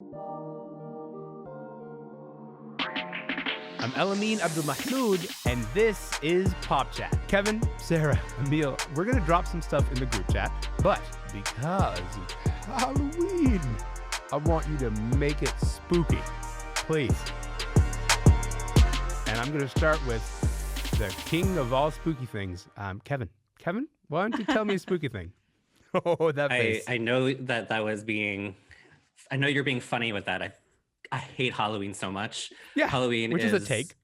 I'm Elamine Abdul Mahmoud, and this is Pop Chat. Kevin, Sarah, Emil, we're going to drop some stuff in the group chat, but because it's Halloween, I want you to make it spooky, please. And I'm going to start with the king of all spooky things, Kevin. Kevin, why don't you tell me a spooky thing? Oh, that face. I know that was being, I know you're being funny with that. I hate Halloween so much. Yeah, Halloween which is a take.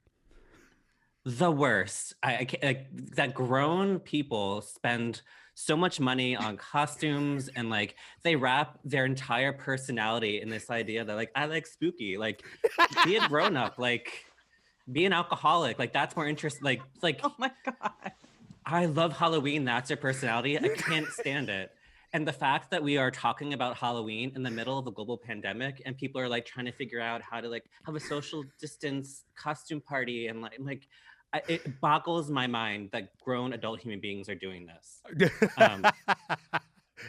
The worst. I can't, like, that grown people spend so much money on costumes and like they wrap their entire personality in this idea that like I like spooky. Like be a grown up, like be an alcoholic. Like that's more interesting. Like Oh my God. I love Halloween. That's your personality. I can't stand it. And the fact that we are talking about Halloween in the middle of a global pandemic and people are like trying to figure out how to like have a social distance costume party and it boggles my mind that grown adult human beings are doing this.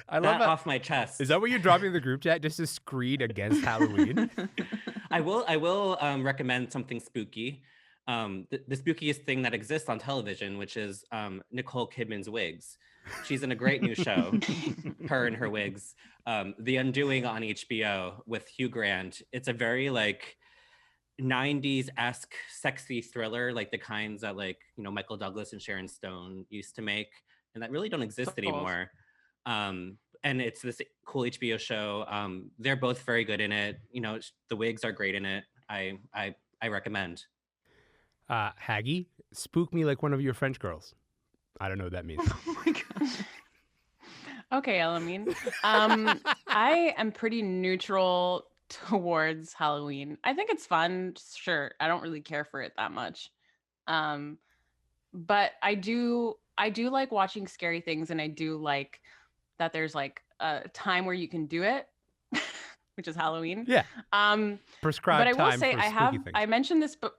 I love that off my chest. Is that what you're dropping in the group chat? Just to screed against Halloween? I will recommend something spooky. The spookiest thing that exists on television, which is Nicole Kidman's wigs. She's in a great new show, her and her wigs. The Undoing on HBO with Hugh Grant. It's a very like 90s-esque sexy thriller, like the kinds that like, you know, Michael Douglas and Sharon Stone used to make, and that really don't exist anymore. And it's this cool HBO show. They're both very good in it. You know, the wigs are great in it. I recommend. Haggy, spook me like one of your French girls. I don't know what that means. Oh my God. Okay, Elamine. I am pretty neutral towards Halloween. I think it's fun, sure. I don't really care for it that much. But I do like watching scary things, and I do like that there's like a time where you can do it, which is Halloween. Yeah. Prescribed but I will time say for spooky things. I mentioned this, but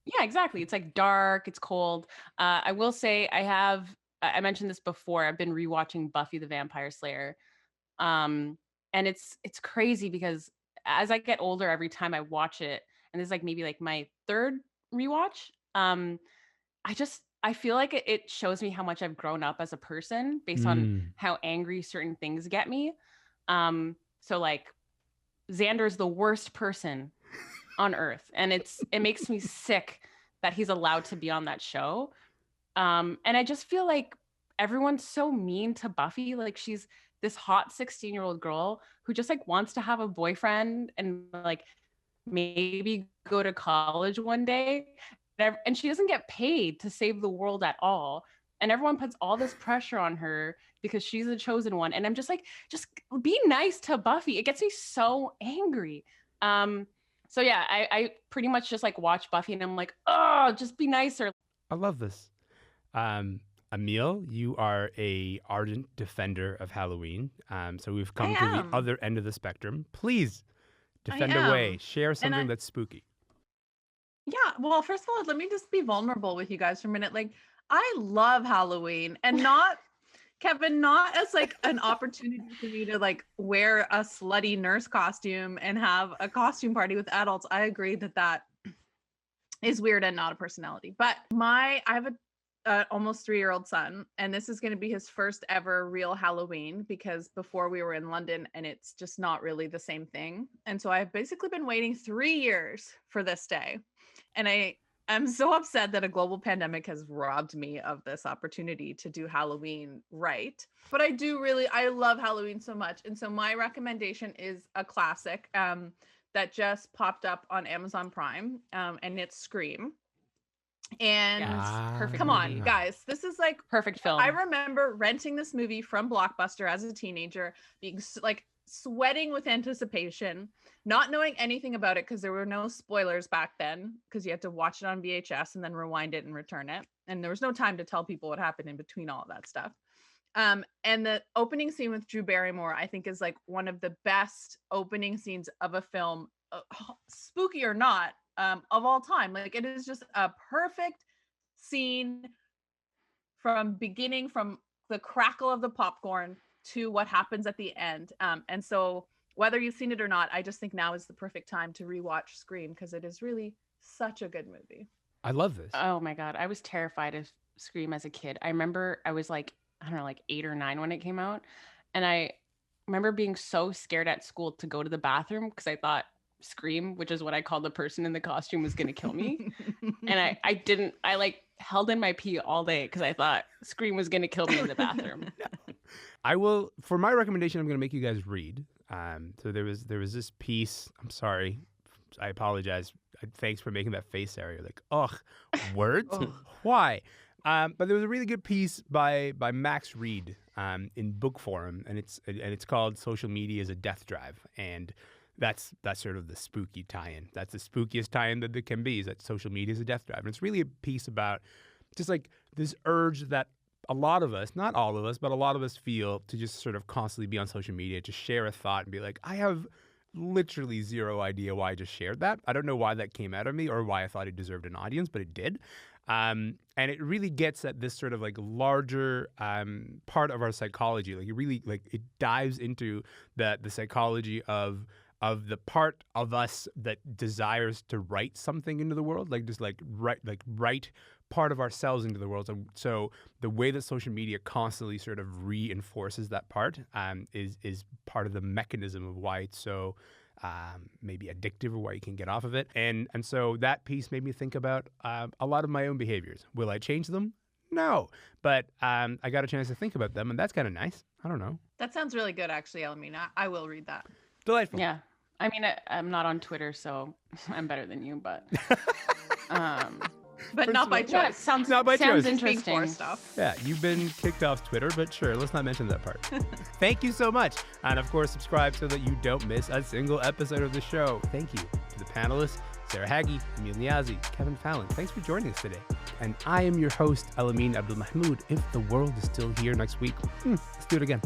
yeah, exactly. It's like dark, it's cold. I will say I mentioned this before. I've been rewatching Buffy the Vampire Slayer. And it's crazy because as I get older, every time I watch it, and this is like maybe like my third rewatch, I feel like it shows me how much I've grown up as a person based on how angry certain things get me. So like Xander is the worst person on earth, and it makes me sick that he's allowed to be on that show. And I just feel like everyone's so mean to Buffy. Like she's this hot 16-year-old girl who just like wants to have a boyfriend and like maybe go to college one day, and she doesn't get paid to save the world at all, and everyone puts all this pressure on her because she's the chosen one. And I'm just like, just be nice to Buffy. It gets me so angry. So yeah, I pretty much just like watch Buffy and I'm like, oh, just be nicer. I love this. Emil, you are a ardent defender of Halloween. So we've come to the other end of the spectrum. Please defend away. Share something that's spooky. Yeah, well, first of all, let me just be vulnerable with you guys for a minute. Like, I love Halloween, and not, Kevin, not as like an opportunity for me to like wear a slutty nurse costume and have a costume party with adults. I agree that is weird and not a personality. But I have a almost 3-year-old son, and this is going to be his first ever real Halloween, because before we were in London and it's just not really the same thing. And so I've basically been waiting 3 years for this day. And I'm so upset that a global pandemic has robbed me of this opportunity to do Halloween right. But I love Halloween so much. And so my recommendation is a classic that just popped up on Amazon Prime, and it's Scream. And perfect come movie. on, guys, this is like perfect film. I remember renting this movie from Blockbuster as a teenager, being like sweating with anticipation, not knowing anything about it because there were no spoilers back then, because you had to watch it on VHS and then rewind it and return it. And there was no time to tell people what happened in between all of that stuff. And the opening scene with Drew Barrymore, I think, is like one of the best opening scenes of a film, spooky or not, of all time. Like, it is just a perfect scene from beginning, from the crackle of the popcorn to what happens at the end. And so whether you've seen it or not, I just think now is the perfect time to rewatch Scream because it is really such a good movie. I love this. Oh my God. I was terrified of Scream as a kid. I remember I was like, I don't know, like 8 or 9 when it came out. And I remember being so scared at school to go to the bathroom because I thought Scream, which is what I called the person in the costume, was going to kill me. And I like held in my pee all day because I thought Scream was going to kill me in the bathroom. I will, for my recommendation, I'm going to make you guys read. So there was this piece. I'm sorry. I apologize. Thanks for making that face, Sarah. You're like, ugh, words? Why? But there was a really good piece by Max Reed in Book Forum, and it's called "Social Media is a Death Drive," and that's sort of the spooky tie-in. That's the spookiest tie-in that there can be. Is that social media is a death drive, and it's really a piece about just like this urge that a lot of us, not all of us, but a lot of us feel to just sort of constantly be on social media, to share a thought and be like, I have literally zero idea why I just shared that. I don't know why that came out of me or why I thought it deserved an audience, but it did. And it really gets at this sort of like larger part of our psychology. Like it really it dives into the psychology of the part of us that desires to write something into the world, like just write part of ourselves into the world. So the way that social media constantly sort of reinforces that part is part of the mechanism of why it's so maybe addictive or why you can get off of it. And so that piece made me think about a lot of my own behaviors. Will I change them? No. But I got a chance to think about them, and that's kind of nice. I don't know. That sounds really good, actually, Elamine. I will read that. Delightful. Yeah. I mean, I'm not on Twitter, so I'm better than you, but but not by yeah, choice. sounds choice. interesting. Stuff. Yeah, you've been kicked off Twitter, but sure, let's not mention that part. Thank you so much. And of course, subscribe so that you don't miss a single episode of the show. Thank you to the panelists, Sarah Haggie, Emil Niazi, Kevin Fallon. Thanks for joining us today. And I am your host, Elamine Abdul Mahmoud. If the world is still here next week, let's do it again.